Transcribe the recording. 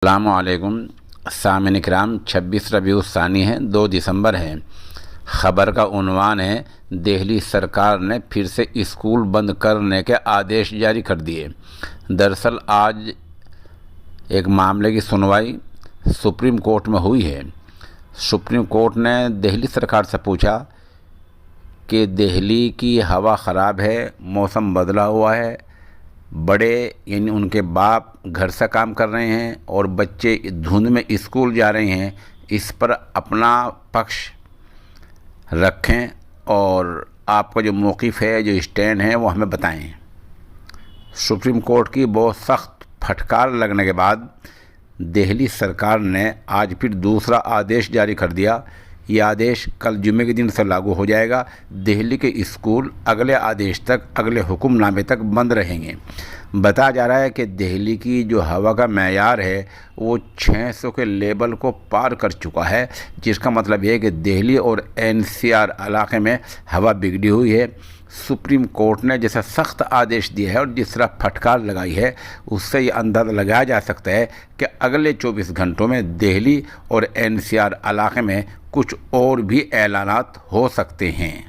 अस्सलामुअलैकुम सामिन इकराम। 26 रबीउल सानी है, 2 दिसंबर है। ख़बर का उन्वान है, दिल्ली सरकार ने फिर से स्कूल बंद करने के आदेश जारी कर दिए। दरअसल आज एक मामले की सुनवाई सुप्रीम कोर्ट में हुई है। सुप्रीम कोर्ट ने दिल्ली सरकार से पूछा कि दिल्ली की हवा ख़राब है, मौसम बदला हुआ है, बड़े यानी उनके बाप घर से काम कर रहे हैं और बच्चे धुंध में स्कूल जा रहे हैं, इस पर अपना पक्ष रखें और आपका जो मौक़िफ़ है, जो स्टैंड है, वो हमें बताएं। सुप्रीम कोर्ट की बहुत सख्त फटकार लगने के बाद दिल्ली सरकार ने आज फिर दूसरा आदेश जारी कर दिया। ये आदेश कल जुमे के दिन से लागू हो जाएगा। दिल्ली के स्कूल अगले आदेश तक, अगले हुक्मनामे तक बंद रहेंगे। बताया जा रहा है कि दिल्ली की जो हवा का मेयार है वो 600 के लेवल को पार कर चुका है, जिसका मतलब ये है कि दिल्ली और एनसीआर इलाके में हवा बिगड़ी हुई है। सुप्रीम कोर्ट ने जैसा सख्त आदेश दिया है और जिस तरह फटकार लगाई है, उससे ये अंदाज़ा लगाया जा सकता है कि अगले 24 घंटों में दिल्ली और एनसीआर इलाके में कुछ और भी ऐलानात हो सकते हैं।